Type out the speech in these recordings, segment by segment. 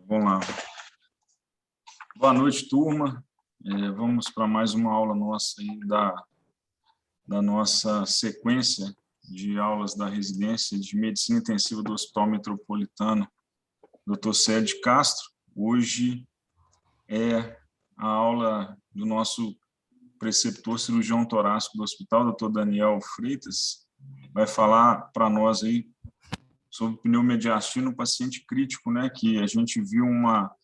Vamos lá. Boa noite, turma. Vamos para mais uma aula nossa aí da nossa sequência de aulas da residência de Medicina Intensiva do Hospital Metropolitano Dr. Célio de Castro. Hoje é a aula do nosso preceptor cirurgião torácico do hospital, Dr. Daniel Freitas, vai falar para nós aí sobre pneumodiastina no paciente crítico, né, que a gente viu uma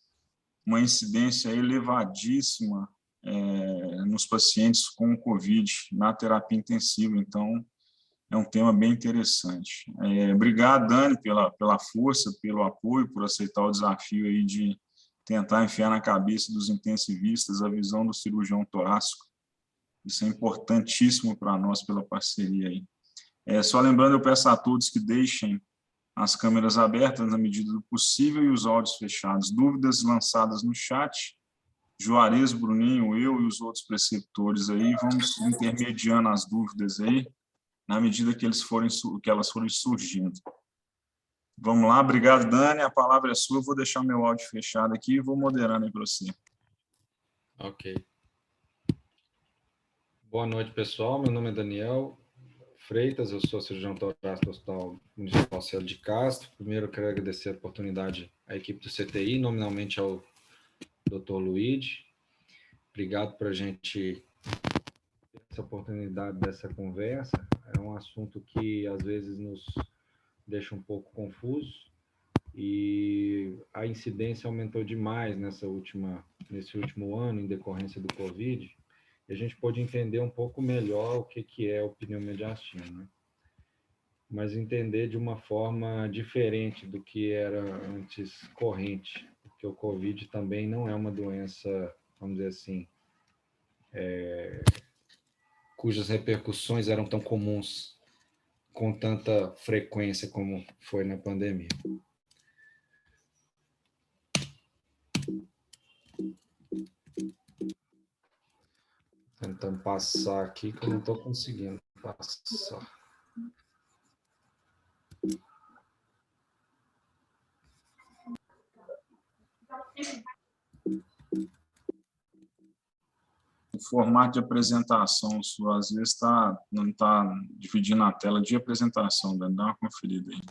incidência elevadíssima nos pacientes com COVID na terapia intensiva. Então, é um tema bem interessante. Obrigado, Dani, pela força, pelo apoio, por aceitar o desafio aí de tentar enfiar na cabeça dos intensivistas a visão do cirurgião torácico. Isso é importantíssimo para nós, pela parceria aí. Só lembrando, eu peço a todos que deixem as câmeras abertas na medida do possível e os áudios fechados. Dúvidas lançadas no chat. Juarez, Bruninho, eu e os outros preceptores aí, vamos intermediando as dúvidas aí, na medida que elas forem surgindo. Vamos lá, obrigado, Dani, a palavra é sua, eu vou deixar meu áudio fechado aqui e vou moderando aí para você. Ok. Boa noite, pessoal, meu nome é Daniel Freitas, eu sou cirurgião torácico do Hospital Municipal Célio de Castro. Primeiro, eu quero agradecer a oportunidade à equipe do CTI, nominalmente ao Dr. Luigi. Obrigado por a gente ter essa oportunidade dessa conversa. É um assunto que, às vezes, nos deixa um pouco confuso e a incidência aumentou demais nesse último ano, em decorrência do COVID. E a gente pode entender um pouco melhor o que é o pneumodiastina, né? Mas entender de uma forma diferente do que era antes corrente, porque o COVID também não é uma doença, vamos dizer assim, cujas repercussões eram tão comuns com tanta frequência como foi na pandemia. Tentando passar aqui, que eu não estou conseguindo passar. O formato de apresentação sua, às vezes, não está dividindo a tela de apresentação, dá uma conferida aí.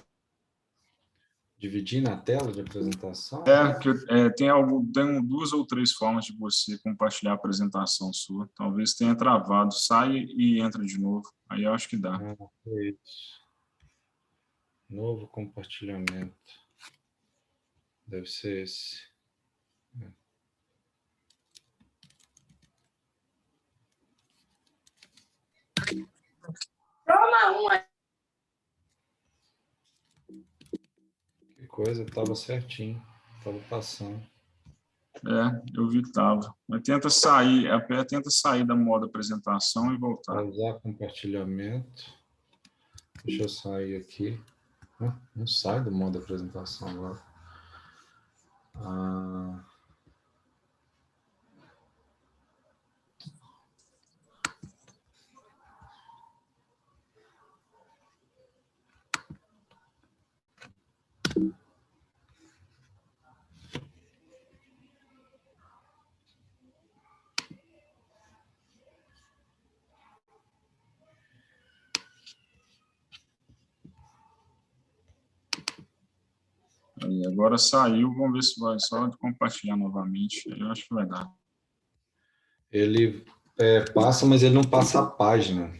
Dividir na tela de apresentação? Tem duas ou três formas de você compartilhar a apresentação sua. Talvez tenha travado. Sai e entra de novo. Aí eu acho que dá. Isso. Novo compartilhamento. Deve ser esse. Que coisa, estava certinho. Estava passando. Eu vi que estava. Mas tenta sair da modo apresentação e voltar. Para usar compartilhamento. Deixa eu sair aqui. Não sai do modo apresentação agora. Aí, agora saiu, vamos ver se vai só de compartilhar novamente. Eu acho que vai dar. Ele passa, mas ele não passa a página.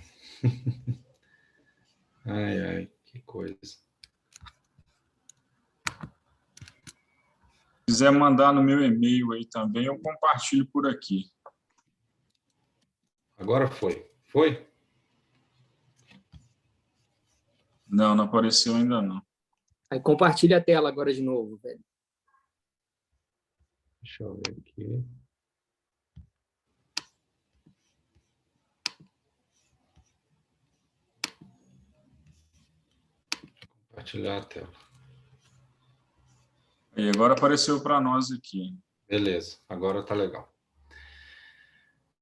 Ai, que coisa. Se quiser mandar no meu e-mail aí também, eu compartilho por aqui. Agora foi. Foi? Não apareceu ainda não. Aí compartilha a tela agora de novo, velho. Deixa eu ver aqui. Compartilhar a tela. E agora apareceu para nós aqui. Beleza, agora tá legal.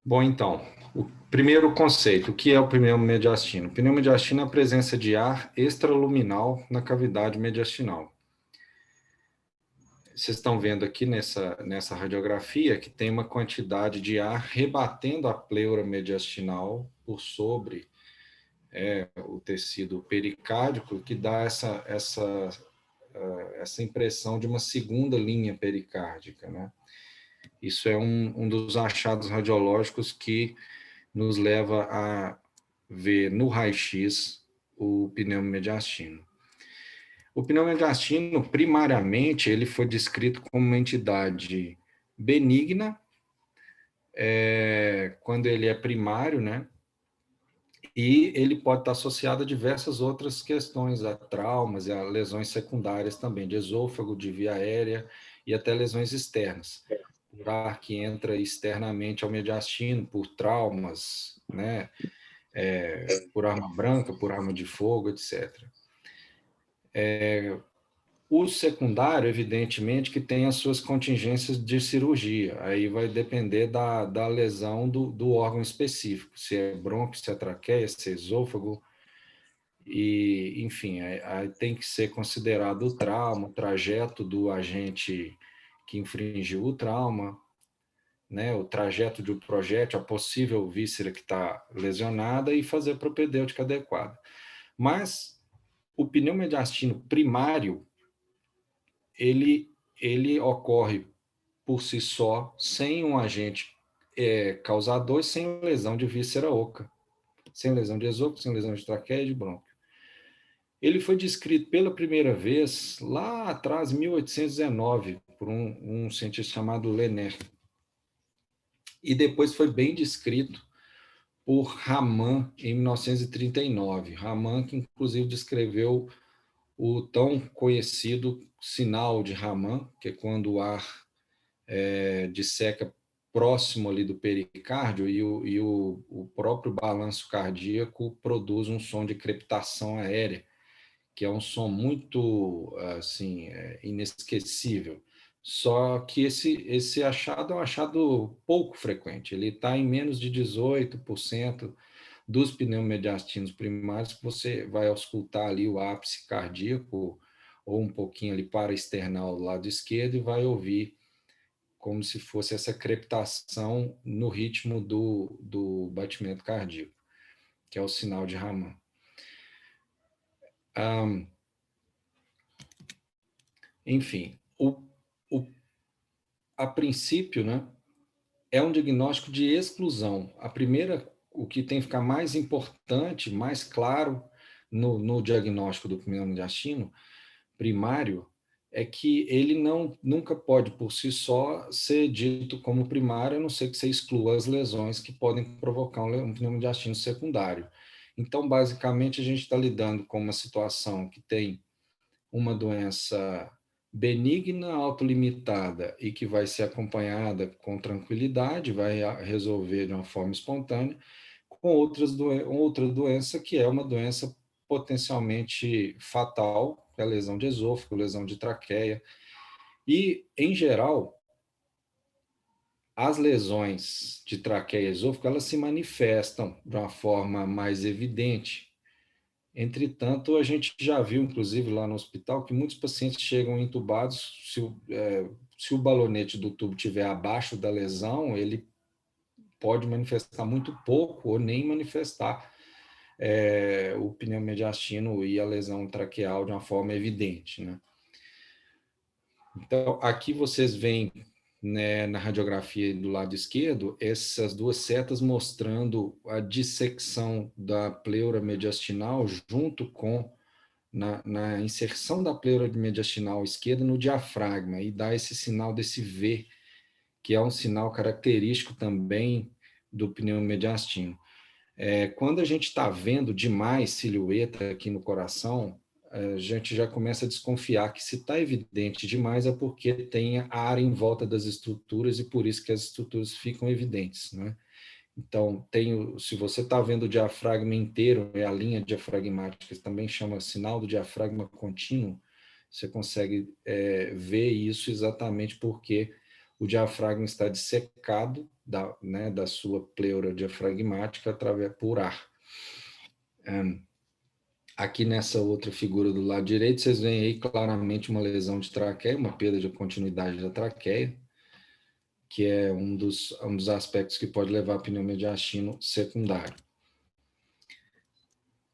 Bom, então, o primeiro conceito, o que é o pneumodiastina? O pneumodiastina é a presença de ar extraluminal na cavidade mediastinal. vocês estão vendo aqui nessa radiografia que tem uma quantidade de ar rebatendo a pleura mediastinal por sobre o tecido pericárdico, que dá essa impressão de uma segunda linha pericárdica, né? Isso é um dos achados radiológicos que nos leva a ver no raio-x o pneumomediastino. O pneumomediastino, primariamente, ele foi descrito como uma entidade benigna, quando ele é primário, né? E ele pode estar associado a diversas outras questões, a traumas e a lesões secundárias também, de esôfago, de via aérea e até lesões externas, por ar que entra externamente ao mediastino, por traumas, né? Por arma branca, por arma de fogo, etc. O secundário, evidentemente, que tem as suas contingências de cirurgia. Aí vai depender da lesão do órgão específico, se é brônquio, se é traqueia, se é esôfago. E, enfim, aí tem que ser considerado o trauma, o trajeto do agente que infringiu o trauma, né, o trajeto de um projétil, a possível víscera que está lesionada e fazer a propedêutica adequada. Mas o pneumomediastino primário, ele ocorre por si só, sem um agente causador, sem lesão de víscera oca, sem lesão de esôfago, sem lesão de traqueia e de brônquio. Ele foi descrito pela primeira vez lá atrás, em 1819, por um cientista chamado Lenner. E depois foi bem descrito por Raman, em 1939. Raman, que inclusive descreveu o tão conhecido sinal de Raman, que é quando o ar disseca próximo ali do pericárdio e o próprio balanço cardíaco produz um som de crepitação aérea, que é um som muito assim inesquecível. Só que esse achado é um achado pouco frequente. Ele está em menos de 18% dos pneumomediastinos primários, que você vai auscultar ali o ápice cardíaco ou um pouquinho ali para-external do lado esquerdo e vai ouvir como se fosse essa crepitação no ritmo do batimento cardíaco, que é o sinal de Raman. Enfim, a princípio, né, é um diagnóstico de exclusão. O que tem que ficar mais importante, mais claro no diagnóstico do pneumomediastino primário é que ele nunca pode, por si só, ser dito como primário, a não ser que você exclua as lesões que podem provocar um pneumomediastino secundário. Então, basicamente, a gente está lidando com uma situação que tem uma doença benigna, autolimitada e que vai ser acompanhada com tranquilidade, vai resolver de uma forma espontânea, com outra doença que é uma doença potencialmente fatal, que é a lesão de esôfago, lesão de traqueia. E, em geral, as lesões de traqueia e esôfago, elas se manifestam de uma forma mais evidente. Entretanto, a gente já viu, inclusive, lá no hospital, que muitos pacientes chegam entubados, se o balonete do tubo estiver abaixo da lesão, ele pode manifestar muito pouco ou nem manifestar o pneumomediastino e a lesão traqueal de uma forma evidente, né? Então, aqui vocês veem, né, na radiografia do lado esquerdo, essas duas setas mostrando a dissecção da pleura mediastinal junto com na inserção da pleura mediastinal esquerda no diafragma e dá esse sinal desse V, que é um sinal característico também do pneumomediastino. Quando a gente está vendo demais silhueta aqui no coração, a gente já começa a desconfiar que se está evidente demais é porque tem ar em volta das estruturas e por isso que as estruturas ficam evidentes, né? Então, se você está vendo o diafragma inteiro, a linha diafragmática, que também chama sinal do diafragma contínuo, você consegue ver isso exatamente porque o diafragma está dissecado da sua pleura diafragmática por ar. Aqui nessa outra figura do lado direito, vocês veem aí claramente uma lesão de traqueia, uma perda de continuidade da traqueia, que é um dos aspectos que pode levar a pneumodiastino secundário.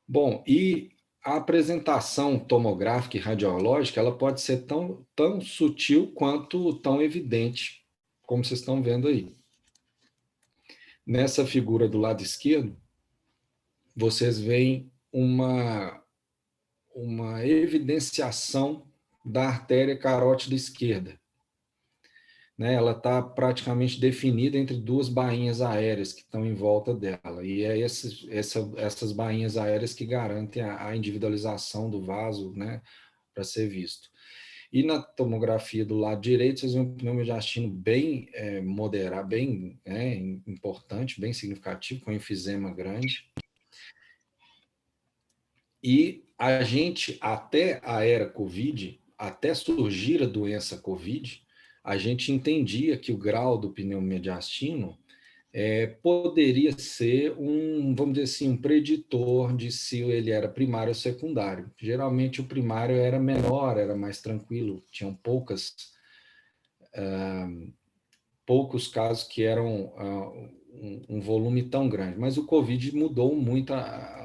Bom, e a apresentação tomográfica e radiológica, ela pode ser tão sutil quanto tão evidente, como vocês estão vendo aí. Nessa figura do lado esquerdo, vocês veem uma evidenciação da artéria carótida esquerda. Né? Ela está praticamente definida entre duas bainhas aéreas que estão em volta dela. E é essas bainhas aéreas que garantem a individualização do vaso, né, para ser visto. E na tomografia do lado direito, vocês veem um pneumodiastino bem moderado, bem importante, bem significativo, com enfisema grande. E a gente, até a era Covid, até surgir a doença Covid, a gente entendia que o grau do pneumodiastino poderia ser vamos dizer assim, um preditor de se ele era primário ou secundário. Geralmente o primário era menor, era mais tranquilo, tinham poucos casos que eram um volume tão grande. Mas o Covid mudou muito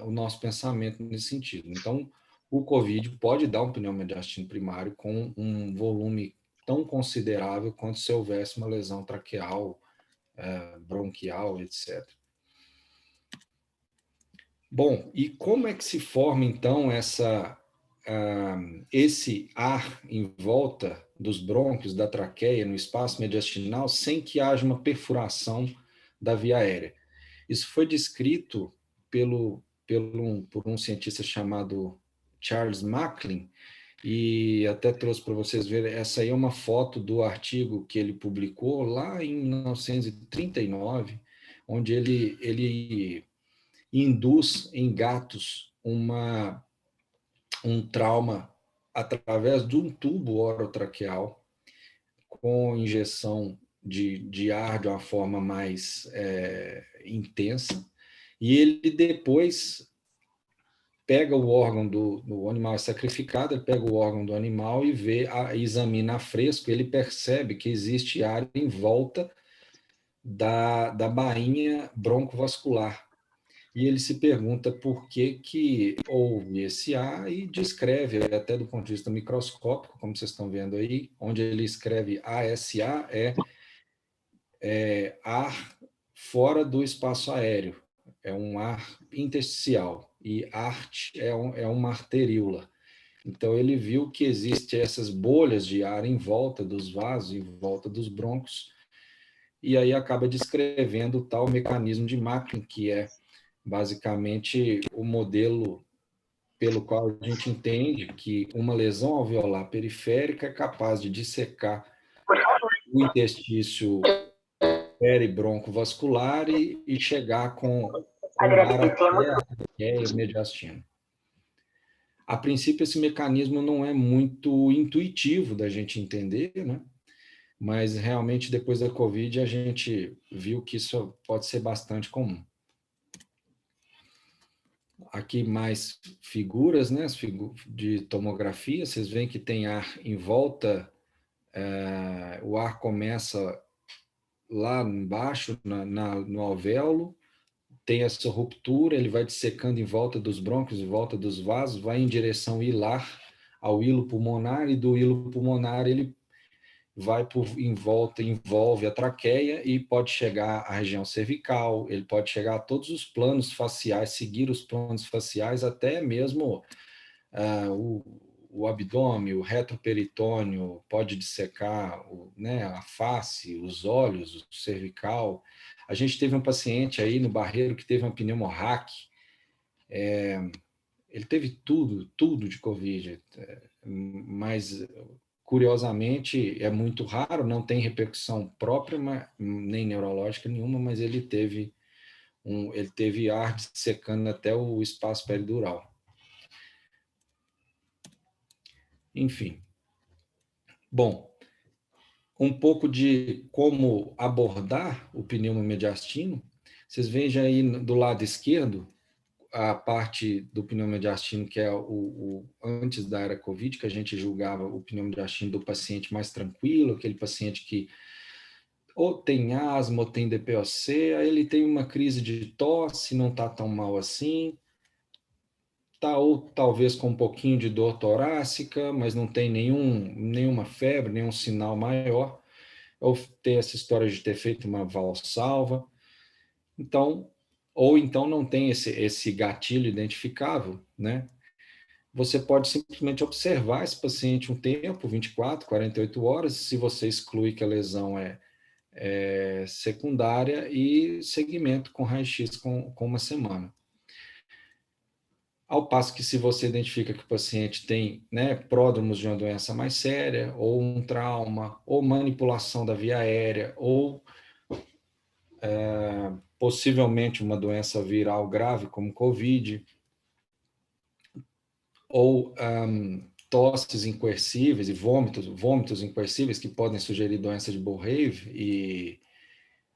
o nosso pensamento nesse sentido. Então, o Covid pode dar um pneumodiastino primário com um volume tão considerável quanto se houvesse uma lesão traqueal, bronquial, etc. Bom, e como é que se forma, então, esse ar em volta dos brônquios, da traqueia, no espaço mediastinal, sem que haja uma perfuração da via aérea? Isso foi descrito por um cientista chamado Charles Macklin, e até trouxe para vocês verem, essa aí é uma foto do artigo que ele publicou lá em 1939, onde ele induz em gatos um trauma através de um tubo orotraqueal com injeção de ar de uma forma mais intensa, e ele depois pega o órgão do animal sacrificado, ele pega o órgão do animal e examina a fresco, ele percebe que existe ar em volta da bainha broncovascular. E ele se pergunta por que houve esse ar e descreve, até do ponto de vista microscópico, como vocês estão vendo aí, onde ele escreve ASA, ar fora do espaço aéreo, é um ar intersticial, e ART é uma arteríola. Então, ele viu que existem essas bolhas de ar em volta dos vasos, em volta dos brônquios, e aí acaba descrevendo o tal mecanismo de Macklin, que é basicamente o modelo pelo qual a gente entende que uma lesão alveolar periférica é capaz de dissecar o interstício peribroncovascular e chegar com ar até a traqueia e mediastino. A princípio, esse mecanismo não é muito intuitivo da gente entender, né? Mas realmente depois da Covid a gente viu que isso pode ser bastante comum. Aqui mais figuras, né, de tomografia, vocês veem que tem ar em volta, o ar começa lá embaixo, no alvéolo, tem essa ruptura, ele vai dissecando em volta dos brônquios, em volta dos vasos, vai em direção hilar ao hilo pulmonar, e do hilo pulmonar ele vai envolve a traqueia e pode chegar à região cervical, ele pode chegar a todos os planos faciais, seguir os planos faciais, até mesmo o abdômen, o retroperitônio, pode dissecar a face, os olhos, o cervical. A gente teve um paciente aí no Barreiro que teve uma pneumorraque, ele teve tudo de Covid, mas curiosamente é muito raro, não tem repercussão própria, nem neurológica nenhuma, mas ele teve ar dissecando até o espaço peridural. Enfim. Bom, um pouco de como abordar o pneumomediastino. Vocês vejam aí do lado esquerdo a parte do pneumodiastino, que é o antes da era Covid, que a gente julgava o pneumodiastino do paciente mais tranquilo, aquele paciente que ou tem asma ou tem DPOC, aí ele tem uma crise de tosse, não está tão mal assim, tá, ou talvez com um pouquinho de dor torácica, mas não tem nenhuma febre, nenhum sinal maior, ou ter essa história de ter feito uma valsalva. Então, ou então não tem esse gatilho identificável, né? Você pode simplesmente observar esse paciente um tempo, 24, 48 horas, se você exclui que a lesão é secundária, e segmento com raio-x com uma semana. Ao passo que, se você identifica que o paciente tem, né, pródromos de uma doença mais séria, ou um trauma, ou manipulação da via aérea, ou possivelmente uma doença viral grave como Covid, ou tosses incoercíveis e vômitos incoercíveis que podem sugerir doença de Bolhave e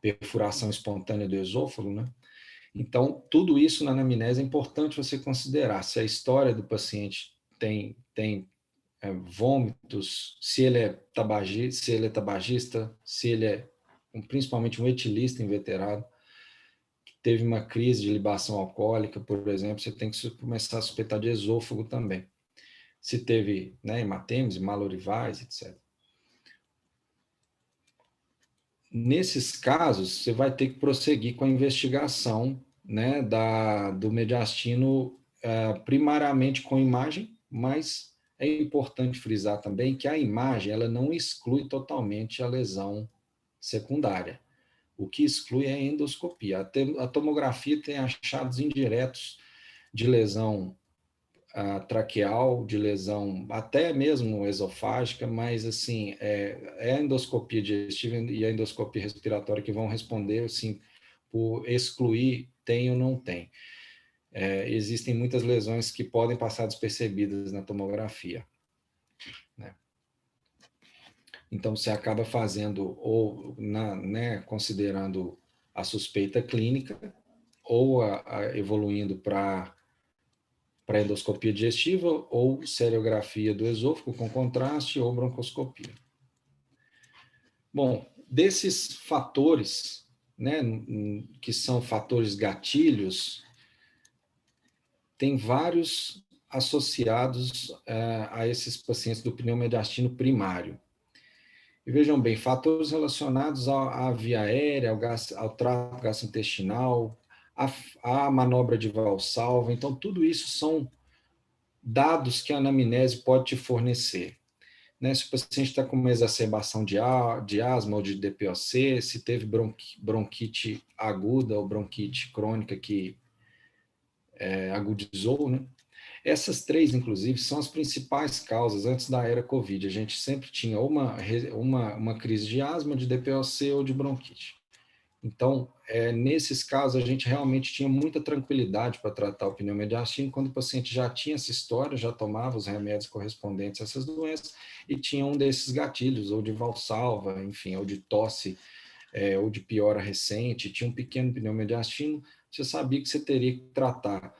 perfuração espontânea do esôfago, né? Então, tudo isso na anamnese é importante você considerar. Se a história do paciente tem vômitos, se ele é tabagista, se ele é principalmente um etilista inveterado, teve uma crise de libação alcoólica, por exemplo, você tem que começar a suspeitar de esôfago também. Se teve, né, hematêmese, malorivais, etc. Nesses casos, você vai ter que prosseguir com a investigação, né, do mediastino, primariamente com imagem, mas é importante frisar também que a imagem ela não exclui totalmente a lesão secundária. O que exclui é a endoscopia. A tomografia tem achados indiretos de lesão traqueal, de lesão até mesmo esofágica, mas assim, é a endoscopia digestiva e a endoscopia respiratória que vão responder assim, por excluir tem ou não tem. Existem muitas lesões que podem passar despercebidas na tomografia, né? Então, você acaba fazendo, ou né, considerando a suspeita clínica, ou evoluindo para endoscopia digestiva, ou seriografia do esôfago com contraste, ou broncoscopia. Bom, desses fatores, né, que são fatores gatilhos, tem vários associados a esses pacientes do pneumodiastino primário. E vejam bem, fatores relacionados à via aérea, ao trato gastrointestinal, à manobra de Valsalva. Então, tudo isso são dados que a anamnese pode te fornecer. Né? Se o paciente está com uma exacerbação de asma ou de DPOC, se teve bronquite aguda ou bronquite crônica que agudizou, né? Essas três, inclusive, são as principais causas antes da era Covid. A gente sempre tinha uma crise de asma, de DPOC ou de bronquite. Então, nesses casos, a gente realmente tinha muita tranquilidade para tratar o pneumodiastino quando o paciente já tinha essa história, já tomava os remédios correspondentes a essas doenças e tinha um desses gatilhos, ou de valsalva, enfim, ou de tosse, ou de piora recente, tinha um pequeno pneumodiastino, você sabia que você teria que tratar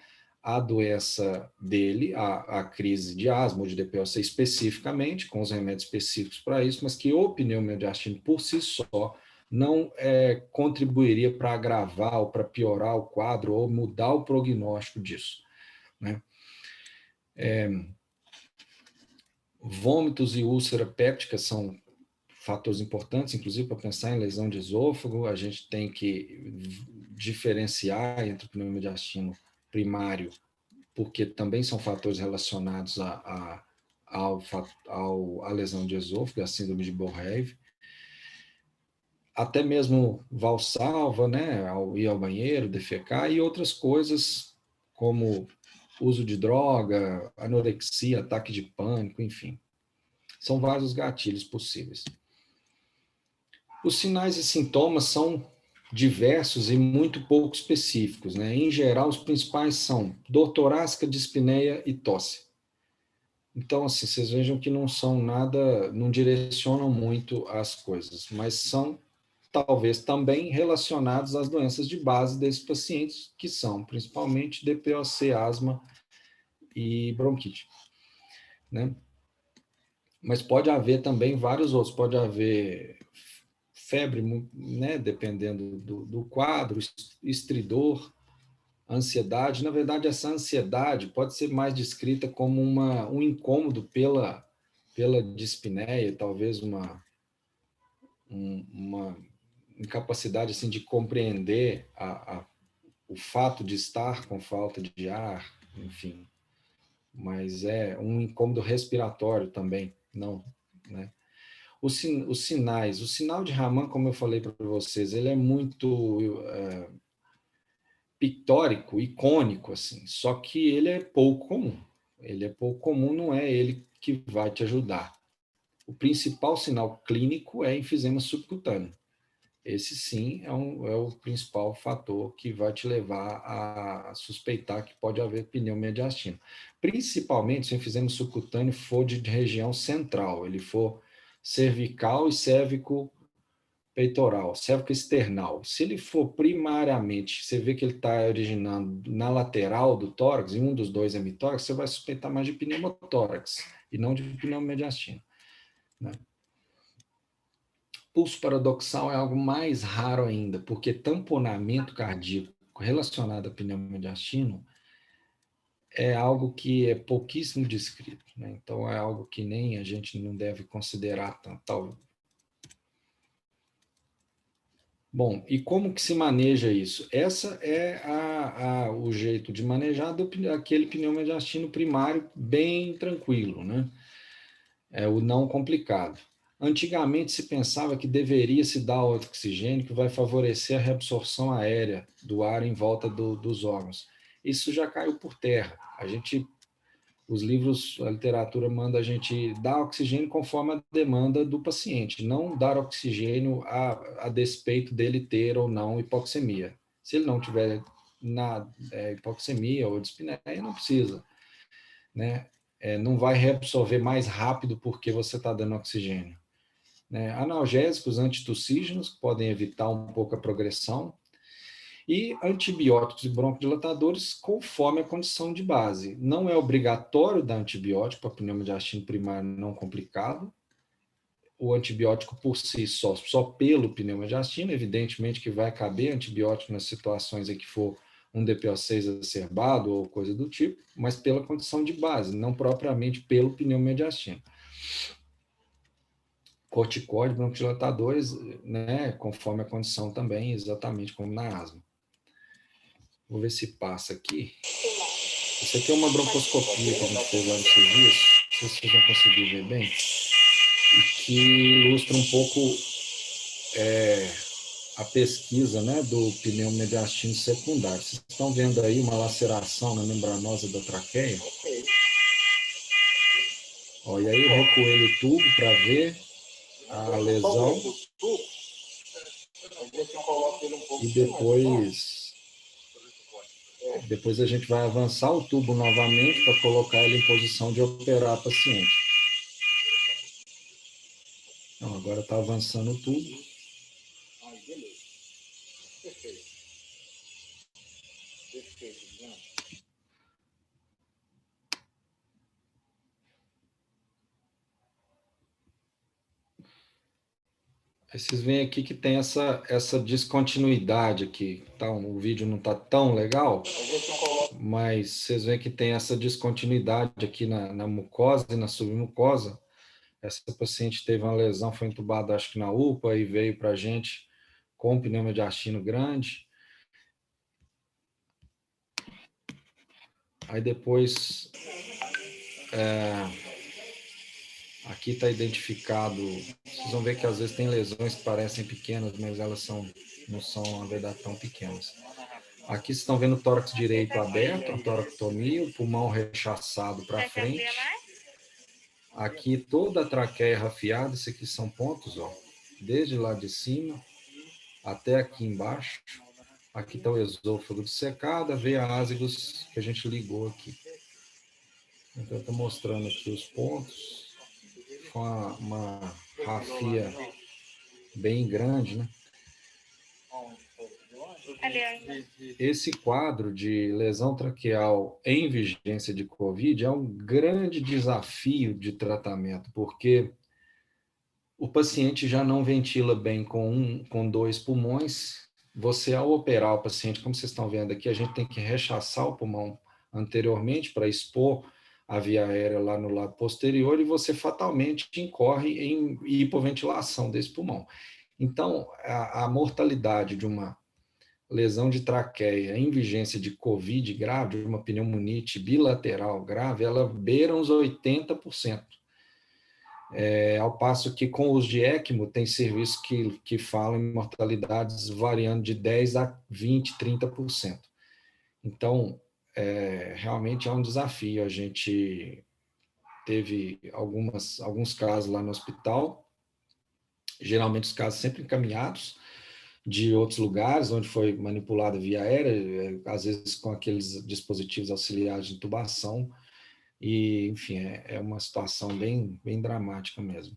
a doença dele, a crise de asma ou de DPOC especificamente, com os remédios específicos para isso, mas que o pneumodiastino por si só não contribuiria para agravar ou para piorar o quadro ou mudar o prognóstico disso, né? Vômitos e úlcera péptica são fatores importantes, inclusive para pensar em lesão de esôfago. A gente tem que diferenciar entre o pneumodiastino primário, porque também são fatores relacionados à lesão de esôfago, a síndrome de Bolhave. Até mesmo valsalva, né, ir ao banheiro, defecar, e outras coisas como uso de droga, anorexia, ataque de pânico, enfim. São vários os gatilhos possíveis. Os sinais e sintomas são diversos e muito pouco específicos, né? Em geral, os principais são dor torácica, dispneia e tosse. Então, assim, vocês vejam que não são nada, não direcionam muito as coisas, mas são talvez também relacionados às doenças de base desses pacientes, que são principalmente DPOC, asma e bronquite, né? Mas pode haver também vários outros, pode haver febre, né, dependendo do quadro, estridor, ansiedade. Na verdade, essa ansiedade pode ser mais descrita como um incômodo pela dispneia, talvez uma incapacidade assim, de compreender o fato de estar com falta de ar, enfim. Mas é um incômodo respiratório também, não, né? Os sinais, o sinal de Raman, como eu falei para vocês, ele é muito pictórico, icônico, assim, só que ele é pouco comum. Ele é pouco comum, não é ele que vai te ajudar. O principal sinal clínico é enfisema subcutâneo. Esse sim é o principal fator que vai te levar a suspeitar que pode haver pneumomediastina. Principalmente se o enfisema subcutâneo for de região central, ele for cervical e cérvico-peitoral, cérvico-external. Se ele for primariamente, você vê que ele está originando na lateral do tórax, e um dos dois é hemitórax, você vai suspeitar mais de pneumotórax e não de pneumomediastina, né? Pulso paradoxal é algo mais raro ainda, porque tamponamento cardíaco relacionado a pneumomediastino é algo que é pouquíssimo descrito, né? Então é algo que nem a gente não deve considerar tanto. Bom, e como que se maneja isso? Essa é o jeito de manejar aquele pneumomediastino primário bem tranquilo, né? É o não complicado. Antigamente se pensava que deveria se dar oxigênio, que vai favorecer a reabsorção aérea do ar em volta dos órgãos. Isso já caiu por terra. Os livros, a literatura manda a gente dar oxigênio conforme a demanda do paciente, não dar oxigênio a despeito dele ter ou não hipoxemia. Se ele não tiver hipoxemia ou dispneia, não precisa, né? Não vai reabsorver mais rápido porque você está dando oxigênio, né? Analgésicos antitussígenos podem evitar um pouco a progressão, e antibióticos e broncodilatadores conforme a condição de base. Não é obrigatório dar antibiótico para pneumodiastino primário não complicado. O antibiótico por si só pelo pneumodiastino, evidentemente que vai caber antibiótico nas situações em que for um DPO6 exacerbado ou coisa do tipo, mas pela condição de base, não propriamente pelo pneumodiastino. Corticóide, broncodilatadores, né, conforme a condição também, exatamente como na asma. Vou ver se passa aqui. Isso aqui é uma broncoscopia que a gente fez lá nesses dias, não sei se vocês vão conseguir ver bem, e que ilustra um pouco a pesquisa, né, do pneumomediastino secundário. Vocês estão vendo aí uma laceração na membranosa da traqueia? Ó, e aí eu recuei o tubo para ver a lesão e depois a gente vai avançar o tubo novamente para colocar ele em posição de operar a paciente. Então, agora está avançando o tubo. Aí vocês veem aqui que tem essa descontinuidade aqui. Tá? O vídeo não está tão legal, mas vocês veem que tem essa descontinuidade aqui na mucosa e na submucosa. Essa paciente teve uma lesão, foi entubada, acho que na UPA, e veio para a gente com pneumodiastino grande. Aí depois, aqui está identificado, vocês vão ver que às vezes tem lesões que parecem pequenas, mas elas não são, na verdade, tão pequenas. Aqui vocês estão vendo o tórax direito aberto, a toracotomia, o pulmão rechaçado para frente. Aqui toda a traqueia rafiada, esses aqui são pontos, ó, desde lá de cima até aqui embaixo. Aqui está o esôfago dissecado, a veia ázigos que a gente ligou aqui. Então, estou mostrando aqui os pontos, com uma rafia bem grande, né? Esse quadro de lesão traqueal em vigência de COVID é um grande desafio de tratamento, porque o paciente já não ventila bem com 2 pulmões. Você, ao operar o paciente, como vocês estão vendo aqui, a gente tem que rechaçar o pulmão anteriormente para expor a via aérea lá no lado posterior e você fatalmente incorre em hipoventilação desse pulmão. Então, a mortalidade de uma lesão de traqueia em vigência de COVID grave, uma pneumonite bilateral grave, ela beira uns 80%. Ao passo que com os de ECMO tem serviços que falam em mortalidades variando de 10% a 20%, 30%. Então, realmente é um desafio. A gente teve alguns casos lá no hospital, geralmente os casos sempre encaminhados de outros lugares, onde foi manipulada via aérea, às vezes com aqueles dispositivos auxiliares de intubação, e, enfim, é uma situação bem, bem dramática mesmo.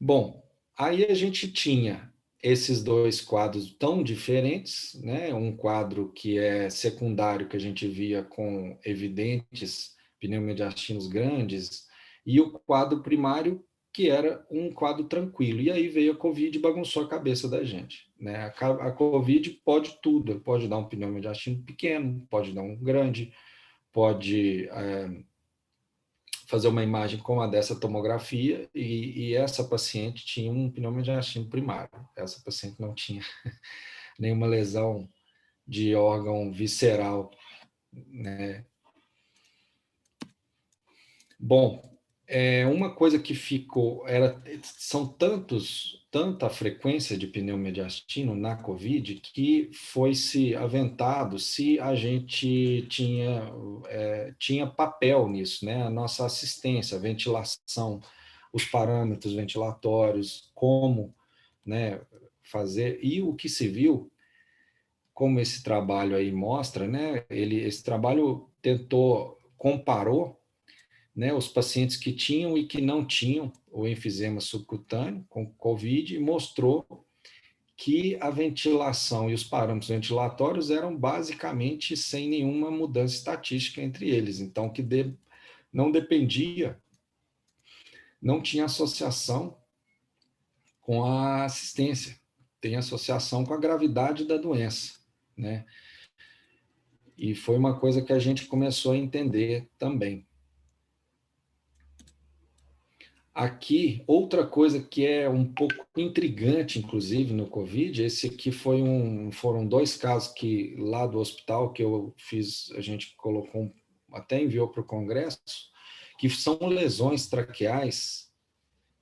Bom, aí a gente tinha esses 2 quadros tão diferentes, né? Um quadro que é secundário, que a gente via com evidentes pneumodiastinos grandes, e o quadro primário, que era um quadro tranquilo. E aí veio a Covid e bagunçou a cabeça da gente, né? A Covid pode tudo, pode dar um pneumodiastino pequeno, pode dar um grande, pode fazer uma imagem como a dessa tomografia, e essa paciente tinha um pneumodiastino primário. Essa paciente não tinha nenhuma lesão de órgão visceral, né? Bom, uma coisa que ficou, são tanta frequência de pneumodiastino na COVID que foi se aventado se a gente tinha papel nisso, né? A nossa assistência, a ventilação, os parâmetros ventilatórios, como, né, fazer. E o que se viu, como esse trabalho aí mostra, né? Esse trabalho comparou, né, os pacientes que tinham e que não tinham o enfisema subcutâneo com COVID, e mostrou que a ventilação e os parâmetros ventilatórios eram basicamente sem nenhuma mudança estatística entre eles. Então, não dependia, não tinha associação com a assistência, tem associação com a gravidade da doença, né? E foi uma coisa que a gente começou a entender também. Aqui, outra coisa que é um pouco intrigante, inclusive, no COVID, esse aqui foram 2 casos que lá do hospital que eu fiz, a gente colocou, até enviou para o Congresso, que são lesões traqueais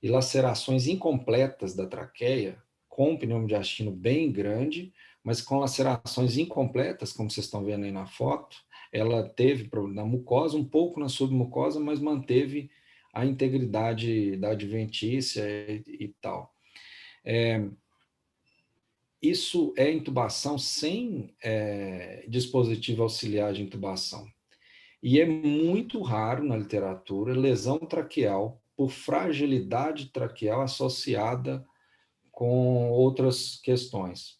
e lacerações incompletas da traqueia, com um pneumodiastino bem grande, mas com lacerações incompletas, como vocês estão vendo aí na foto. Ela teve na mucosa, um pouco na submucosa, mas manteve a integridade da adventícia e tal. Isso é intubação sem dispositivo auxiliar de intubação. E é muito raro na literatura lesão traqueal por fragilidade traqueal associada com outras questões.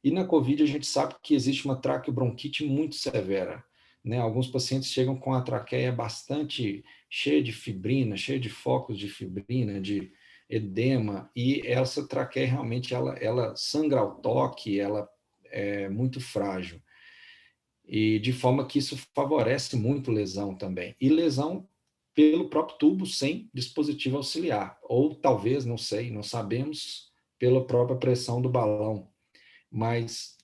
E na COVID a gente sabe que existe uma traqueobronquite muito severa, né? Alguns pacientes chegam com a traqueia bastante cheia de fibrina, cheia de focos de fibrina, de edema, e essa traqueia realmente ela sangra ao toque, ela é muito frágil. E de forma que isso favorece muito lesão também. E lesão pelo próprio tubo sem dispositivo auxiliar, ou talvez, não sei, não sabemos, pela própria pressão do balão. Mas,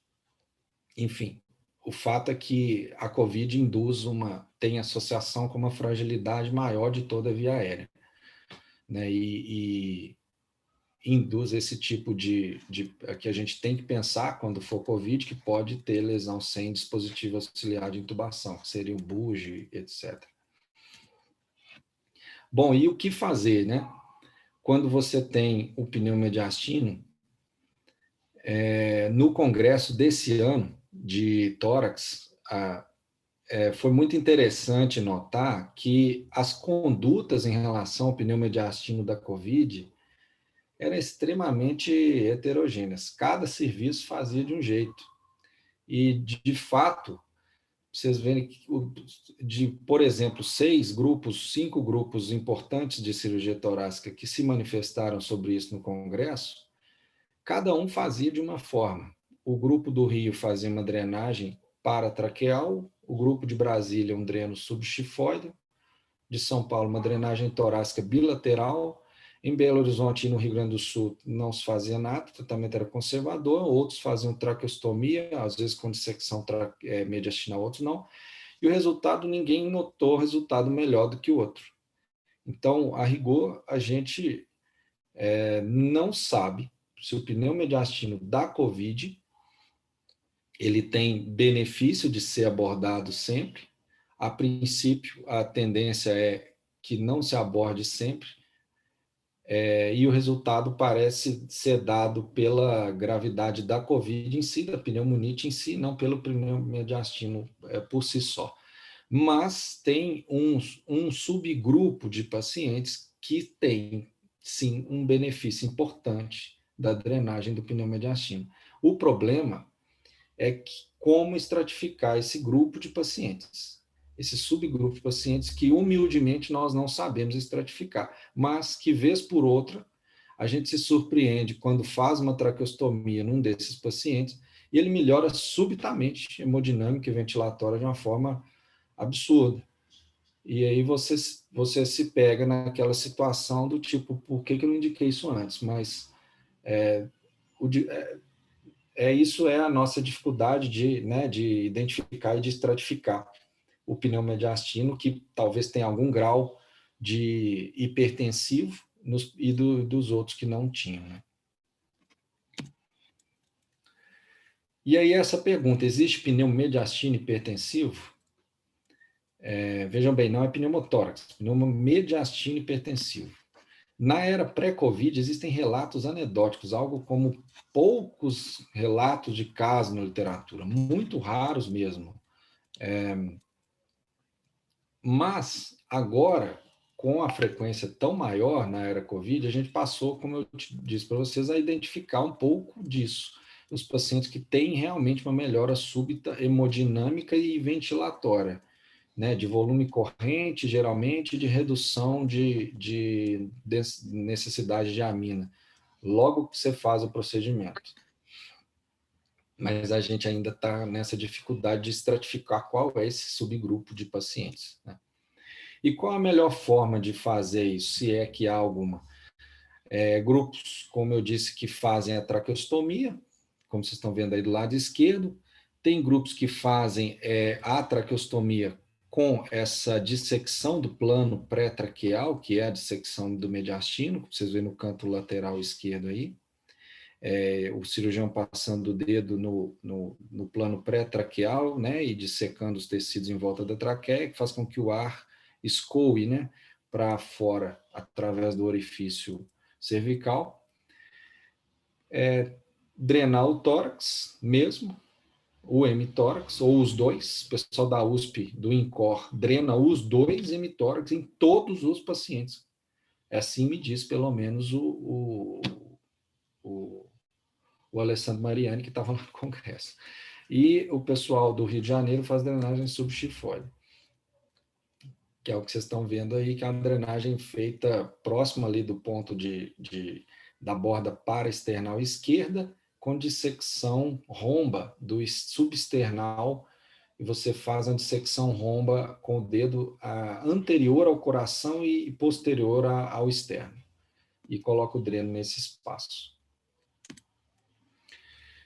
enfim, o fato é que a COVID tem associação com uma fragilidade maior de toda a via aérea, né? E induz esse tipo que a gente tem que pensar quando for COVID, que pode ter lesão sem dispositivo auxiliar de intubação, que seria o BUG, etc. Bom, e o que fazer, né? Quando você tem o pneumodiastino, no congresso desse ano de tórax, foi muito interessante notar que as condutas em relação ao pneumodiastino da COVID eram extremamente heterogêneas. Cada serviço fazia de um jeito. E, de fato, vocês verem que, por exemplo, 5 grupos importantes de cirurgia torácica que se manifestaram sobre isso no Congresso, cada um fazia de uma forma. O grupo do Rio fazia uma drenagem paratraqueal, o grupo de Brasília um dreno subchifoide, de São Paulo uma drenagem torácica bilateral, em Belo Horizonte e no Rio Grande do Sul não se fazia nada, o tratamento era conservador, outros faziam traqueostomia, às vezes com dissecção mediastinal, outros não, e o resultado, ninguém notou resultado melhor do que o outro. Então, a rigor, a gente não sabe se o pneu mediastino da COVID ele tem benefício de ser abordado sempre. A princípio, a tendência é que não se aborde sempre, e o resultado parece ser dado pela gravidade da COVID em si, da pneumonite em si, não pelo pneu mediastino por si só. Mas tem um subgrupo de pacientes que tem, sim, um benefício importante da drenagem do pneu mediastino. O problema é como estratificar esse grupo de pacientes, esse subgrupo de pacientes que, humildemente, nós não sabemos estratificar, mas que, vez por outra, a gente se surpreende quando faz uma traqueostomia num desses pacientes e ele melhora subitamente hemodinâmica e ventilatória de uma forma absurda. E aí você se pega naquela situação do tipo, por que eu não indiquei isso antes? Mas isso é a nossa dificuldade de identificar e de estratificar o pneu mediastino, que talvez tenha algum grau de hipertensivo e dos outros que não tinham. Né? E aí essa pergunta, existe pneu mediastino hipertensivo? Vejam bem, não é pneumotórax, pneu mediastino hipertensivo. Na era pré-Covid, existem relatos anedóticos, algo como poucos relatos de casos na literatura, muito raros mesmo. Mas, agora, com a frequência tão maior na era Covid, a gente passou, como eu disse para vocês, a identificar um pouco disso. Os pacientes que têm realmente uma melhora súbita hemodinâmica e ventilatória, né, de volume corrente, geralmente, de redução de necessidade de amina, logo que você faz o procedimento. Mas a gente ainda está nessa dificuldade de estratificar qual é esse subgrupo de pacientes. Né? E qual a melhor forma de fazer isso, se é que há alguma? Grupos, como eu disse, que fazem a traqueostomia, como vocês estão vendo aí do lado esquerdo, tem grupos que fazem a traqueostomia com essa dissecção do plano pré-traqueal, que é a dissecção do mediastino, que vocês veem no canto lateral esquerdo aí. O cirurgião passando o dedo no plano pré-traqueal, né, e dissecando os tecidos em volta da traqueia, que faz com que o ar escoe, né, para fora através do orifício cervical. Drenar o tórax mesmo, o hemitórax, ou os dois. O pessoal da USP, do INCOR, drena os dois hemitórax em todos os pacientes. Assim me diz, pelo menos, o Alessandro Mariani, que estava no congresso. E o pessoal do Rio de Janeiro faz drenagem subchifoide, que é o que vocês estão vendo aí, que é uma drenagem feita próxima ali do ponto da borda paraesternal esquerda, com dissecção romba do subesternal, e você faz a dissecção romba com o dedo anterior ao coração e posterior ao externo, e coloca o dreno nesse espaço.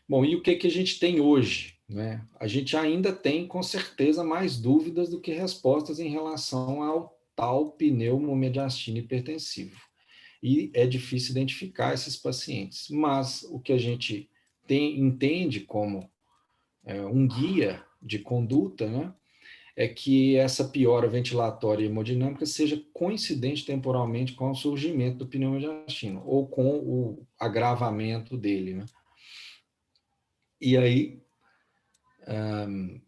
Bom, e o que a gente tem hoje? Né? A gente ainda tem, com certeza, mais dúvidas do que respostas em relação ao tal pneumomediastino hipertensivo. E é difícil identificar esses pacientes. Mas o que a gente entende como um guia de conduta, né, é que essa piora ventilatória e hemodinâmica seja coincidente temporalmente com o surgimento do pneumomediastino, ou com o agravamento dele. Né? E aí,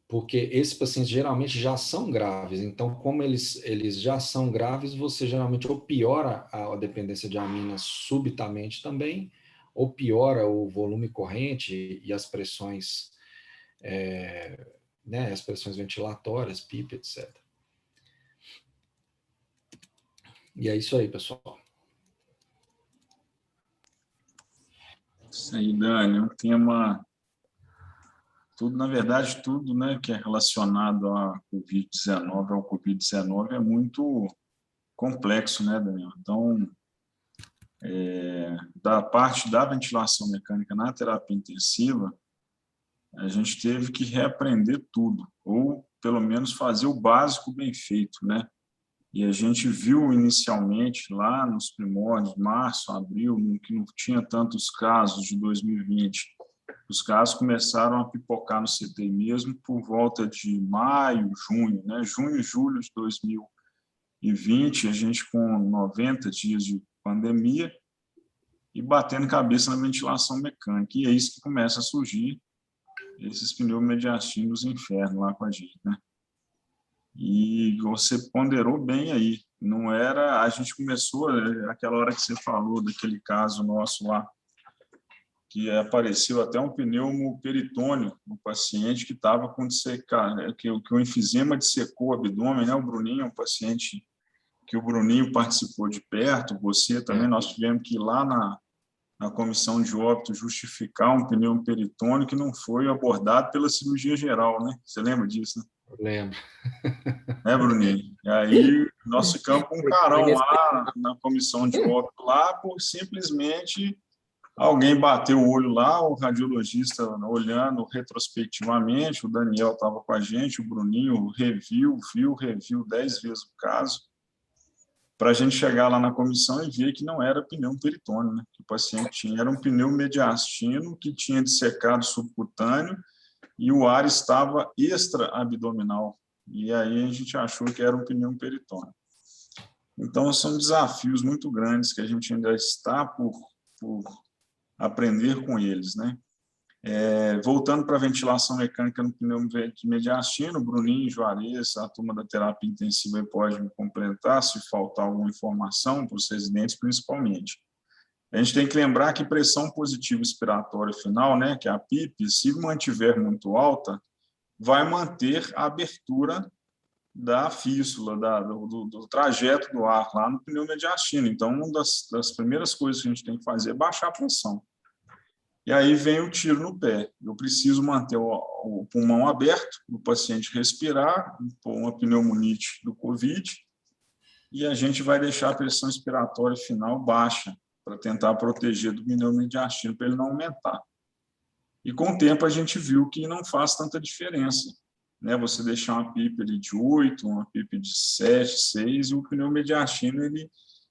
porque esses pacientes geralmente já são graves. Então, como eles já são graves, você geralmente ou piora a dependência de aminas subitamente também, ou piora o volume corrente e as pressões, né, as pressões ventilatórias, PIP, etc. E é isso aí, pessoal. Isso aí, Dani, um tema, tudo, na verdade, tudo, né, que é relacionado à Covid-19, ao Covid-19 é muito complexo, né, Daniel? Então, da parte da ventilação mecânica na terapia intensiva, a gente teve que reaprender tudo, ou pelo menos fazer o básico bem feito, né? E a gente viu inicialmente, lá nos primórdios, março, abril, que não tinha tantos casos de 2020, os casos começaram a pipocar no CTI mesmo por volta de maio, junho, né? Junho, julho de 2020, a gente com 90 dias de pandemia e batendo cabeça na ventilação mecânica. E é isso que começa a surgir esses pneumomediastinos inferno lá com a gente, né? E você ponderou bem aí, não era, a gente começou, aquela hora que você falou daquele caso nosso lá, que apareceu até um pneumoperitônio no paciente que estava com que o enfisema dissecou o abdômen, né? O Bruninho, um paciente que o Bruninho participou de perto, você também, nós tivemos que ir lá na comissão de óbito justificar um pneumoperitônio que não foi abordado pela cirurgia geral, né? Você lembra disso, né? Lembro. Né, Bruninho? E aí nós ficamos com um carão lá na comissão de óbito lá por simplesmente alguém bateu o olho lá, o radiologista olhando retrospectivamente, o Daniel estava com a gente, o Bruninho reviu 10 vezes o caso, para a gente chegar lá na comissão e ver que não era pneumoperitônio, né? Que o paciente tinha, era um pneumomediastino que tinha dissecado subcutâneo e o ar estava extra-abdominal. E aí a gente achou que era um pneumoperitônio. Então, são desafios muito grandes que a gente ainda está por aprender com eles, né? Voltando para a ventilação mecânica no pneumomediastino, Bruninho, Juarez, a turma da terapia intensiva pode me complementar se faltar alguma informação para os residentes, principalmente. A gente tem que lembrar que pressão positiva expiratória final, né, que é a PIP, se mantiver muito alta, vai manter a abertura da fístula, do trajeto do ar lá no pneumomediastino. Então, uma das primeiras coisas que a gente tem que fazer é baixar a pressão. E aí vem o tiro no pé. Eu preciso manter o pulmão aberto, o paciente respirar, uma pneumonite do COVID, e a gente vai deixar a pressão expiratória final baixa, para tentar proteger do pneumomediastino, para ele não aumentar. E com o tempo a gente viu que não faz tanta diferença, né? Você deixar uma PIP ali de 8, uma PIP de 7, 6, e o pneumomediastino ele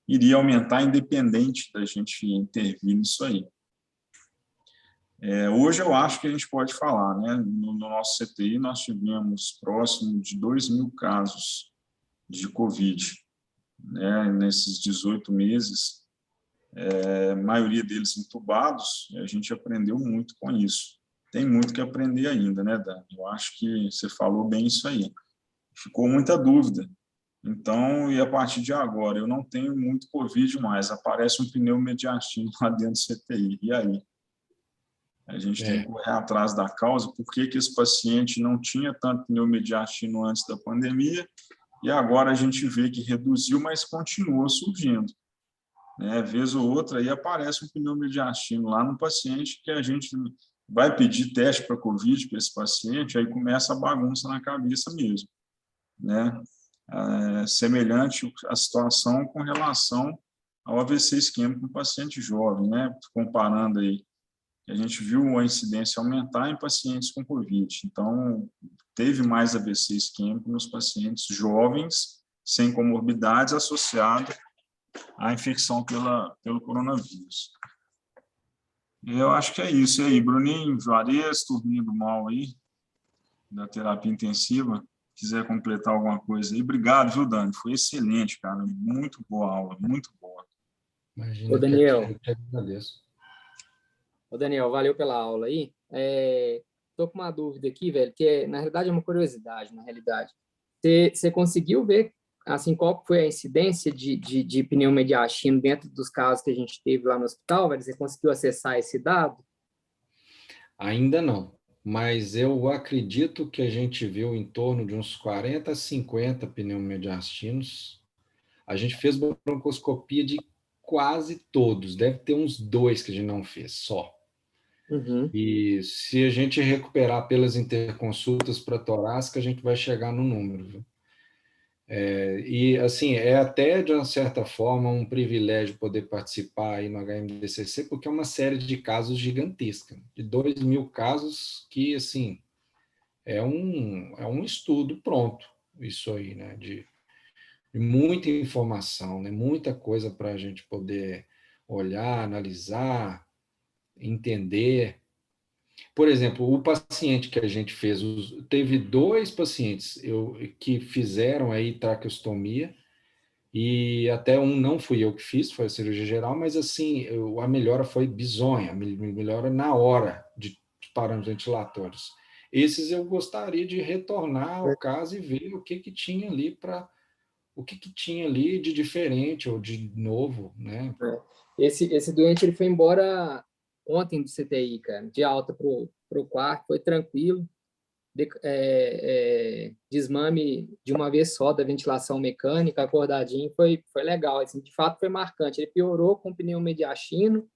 iria aumentar independente da gente intervir nisso aí. Hoje eu acho que a gente pode falar, né? No nosso CTI nós tivemos próximo de 2.000 casos de COVID, né? Nesses 18 meses, a maioria deles entubados, e a gente aprendeu muito com isso. Tem muito que aprender ainda, né, Dani? Eu acho que você falou bem isso aí. Ficou muita dúvida. Então, e a partir de agora, eu não tenho muito COVID mais, aparece um pneumomediastino lá dentro do CTI, e aí? A gente tem que correr atrás da causa, por que esse paciente não tinha tanto pneumomediastino antes da pandemia, e agora a gente vê que reduziu, mas continua surgindo. Vez ou outra, aí aparece um pneumomediastino lá no paciente que a gente vai pedir teste para COVID para esse paciente, aí começa a bagunça na cabeça mesmo, né? Semelhante a situação com relação ao AVC isquêmico no paciente jovem, né? Comparando aí, a gente viu a incidência aumentar em pacientes com COVID, então teve mais AVC isquêmico nos pacientes jovens, sem comorbidades, associado à infecção pelo coronavírus. Eu acho que é isso. E aí, Bruninho, Juarez, turminha do mal aí, da terapia intensiva, quiser completar alguma coisa aí. Obrigado, viu, Dani? Foi excelente, cara. Muito boa aula, muito boa. Imagina, Ô, Daniel. eu que agradeço. Ô, Daniel, valeu pela aula aí. tô com uma dúvida aqui, velho, que na realidade é uma curiosidade, na realidade. Você conseguiu ver, assim, qual foi a incidência de pneu mediastino dentro dos casos que a gente teve lá no hospital, velho? Você conseguiu acessar esse dado? Ainda não, mas eu acredito que a gente viu em torno de uns 40 a 50 pneumomediastinos. A gente fez broncoscopia de quase todos, deve ter uns 2 que a gente não fez, só. Uhum. E se a gente recuperar pelas interconsultas para torácica, a gente vai chegar no número, viu? E, assim, é até, de uma certa forma, um privilégio poder participar aí no HMDCC, porque é uma série de casos gigantesca, de 2.000 casos que, assim, é um estudo pronto, isso aí, né? De muita informação, né? Muita coisa para a gente poder olhar, analisar, entender. Por exemplo, o paciente que a gente fez, teve 2 pacientes que fizeram aí traqueostomia, e até um não fui eu que fiz, foi a cirurgia geral, mas assim, a melhora foi bizonha, melhora na hora de parâmetros ventilatórios. Esses eu gostaria de retornar ao caso e ver o que tinha ali de diferente ou de novo, né? Esse doente ele foi embora ontem do CTI, cara, de alta pro quarto, foi tranquilo. Desmame de uma vez só da ventilação mecânica, acordadinho, foi legal. Assim, de fato, foi marcante. Ele piorou com o pneu mediastino,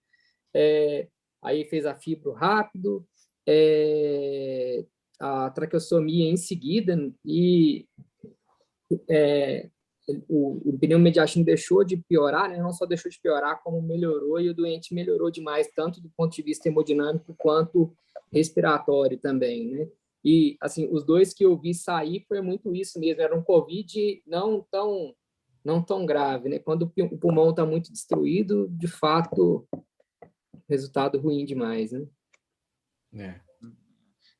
aí fez a fibro rápido, a traqueostomia em seguida, e o pneu mediastino deixou de piorar, né? Não só deixou de piorar, como melhorou, e o doente melhorou demais, tanto do ponto de vista hemodinâmico quanto respiratório também, né? E, assim, os 2 que eu vi sair foi muito isso mesmo, era um COVID não tão grave, né? Quando o pulmão está muito destruído, de fato, resultado ruim demais, né?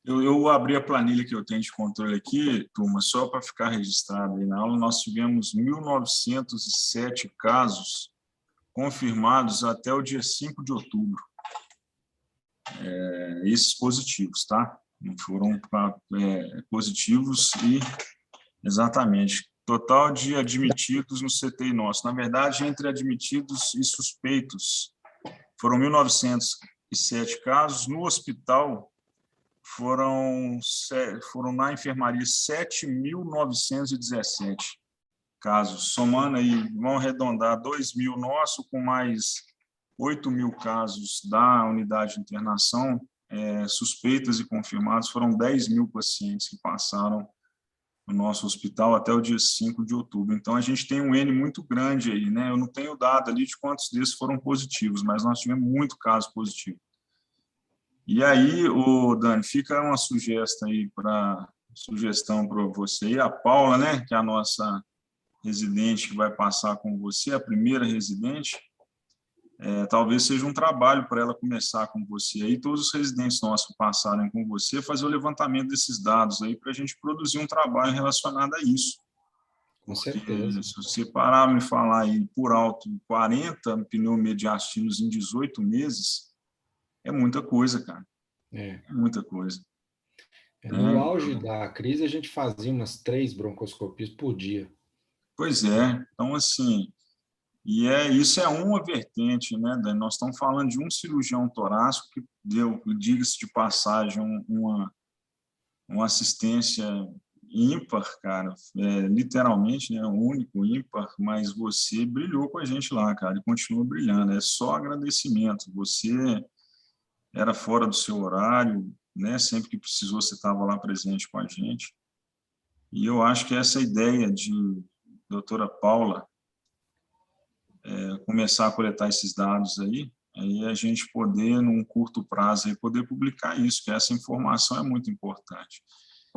Eu abri a planilha que eu tenho de controle aqui, turma, só para ficar registrado aí na aula. Nós tivemos 1.907 casos confirmados até o dia 5 de outubro. Esses positivos, tá? Não foram positivos e, exatamente, total de admitidos no CTI nosso. Na verdade, entre admitidos e suspeitos, foram 1.907 casos. No hospital, foram na enfermaria 7.917 casos. Somando aí, vão arredondar 2.000 nosso, com mais 8.000 casos da unidade de internação, suspeitas e confirmados, foram 10.000 pacientes que passaram no nosso hospital até o dia 5 de outubro. Então, a gente tem um N muito grande aí, né? Eu não tenho dado ali de quantos desses foram positivos, mas nós tivemos muito caso positivo. E aí, Dani, fica uma sugestão para você e a Paula, né, que é a nossa residente que vai passar com você, a primeira residente. Talvez seja um trabalho para ela começar com você aí, todos os residentes nossos que passarem com você, fazer o levantamento desses dados aí para a gente produzir um trabalho relacionado a isso. Com certeza. Se você parar e me falar aí por alto 40 pneumomediastinos em 18 meses, é muita coisa, cara. É muita coisa. No auge da crise, a gente fazia umas 3 broncoscopias por dia. Pois é. Então, assim, isso é uma vertente, né, Dani? Nós estamos falando de um cirurgião torácico que deu, diga-se de passagem, uma assistência ímpar, cara, literalmente, né, único, ímpar, mas você brilhou com a gente lá, cara, e continua brilhando. É só agradecimento. Você era fora do seu horário, né? Sempre que precisou, você estava lá presente com a gente. E eu acho que essa ideia de doutora Paula começar a coletar esses dados aí a gente poder, num curto prazo, aí, poder publicar isso, que essa informação é muito importante.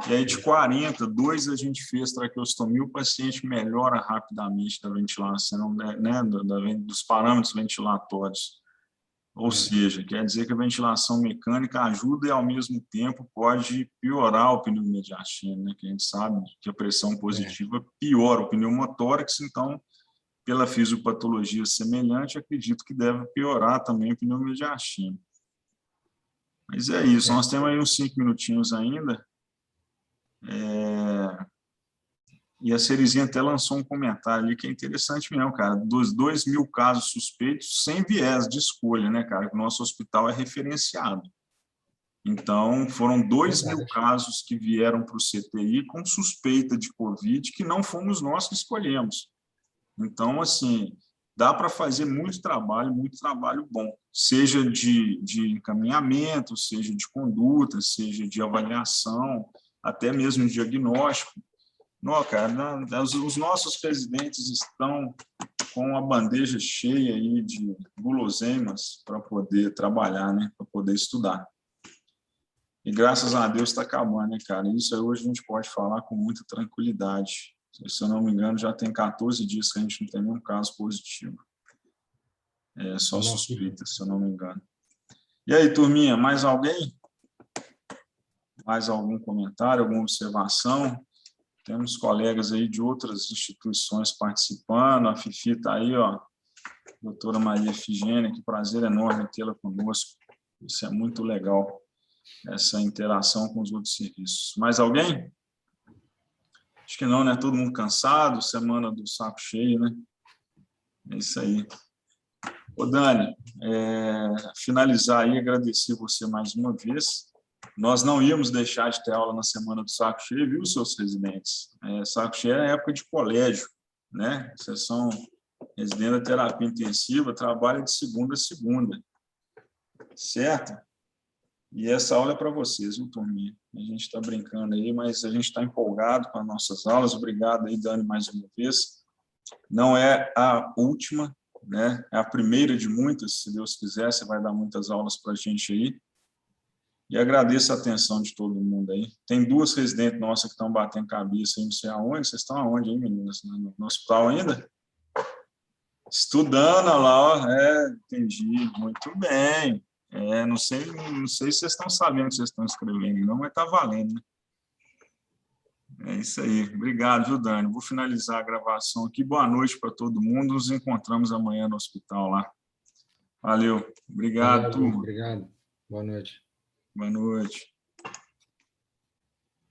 E aí, de 40, 2 a gente fez traqueostomia, o paciente melhora rapidamente da ventilação, né, dos parâmetros ventilatórios. Ou seja, quer dizer que a ventilação mecânica ajuda e, ao mesmo tempo, pode piorar o pneumomediastino, né? Que a gente sabe que a pressão positiva piora o pneumotórax, então, pela fisiopatologia semelhante, acredito que deve piorar também o pneumomediastino. Mas é isso, nós temos aí uns 5 minutinhos ainda. E a Serizinha até lançou um comentário ali que é interessante mesmo, cara, dos 2.000 casos suspeitos sem viés de escolha, né, cara, que o nosso hospital é referenciado. Então, foram 2.000 casos que vieram para o CTI com suspeita de Covid, que não fomos nós que escolhemos. Então, assim, dá para fazer muito trabalho bom, seja de encaminhamento, seja de conduta, seja de avaliação, até mesmo de diagnóstico. Não, cara, os nossos residentes estão com a bandeja cheia aí de guloseimas para poder trabalhar, né, para poder estudar. E graças a Deus está acabando, né, cara? Isso aí hoje a gente pode falar com muita tranquilidade. Se eu não me engano, já tem 14 dias que a gente não tem nenhum caso positivo. É só suspeita, se eu não me engano. E aí, turminha, mais alguém? Mais algum comentário, alguma observação? Temos colegas aí de outras instituições participando. A Fifi está aí, ó. Doutora Maria Efigênia, que prazer enorme tê-la conosco. Isso é muito legal, essa interação com os outros serviços. Mais alguém? Acho que não, né? Todo mundo cansado, semana do saco cheio, né? É isso aí. Ô, Dani, finalizar aí, agradecer você mais uma vez. Nós não íamos deixar de ter aula na semana do saco cheio, viu, seus residentes? Saco cheio é época de colégio, né? Vocês são residentes da terapia intensiva, trabalha de segunda a segunda, certo? E essa aula é para vocês, viu, turminha? A gente está brincando aí, mas a gente está empolgado com as nossas aulas. Obrigado aí, Dani, mais uma vez. Não é a última, né? É a primeira de muitas, se Deus quiser, você vai dar muitas aulas para a gente aí. E agradeço a atenção de todo mundo aí. Tem 2 residentes nossas que estão batendo cabeça aí, não sei aonde. Vocês estão aonde aí, meninas? No hospital ainda? Estudando, olha lá, ó. Entendi. Muito bem. Não sei se vocês estão sabendo o que vocês estão escrevendo, não, mas está valendo, né? É isso aí. Obrigado, viu, Dani? Vou finalizar a gravação aqui. Boa noite para todo mundo. Nos encontramos amanhã no hospital lá. Valeu. Obrigado, turma. Obrigado. Boa noite. Boa noite.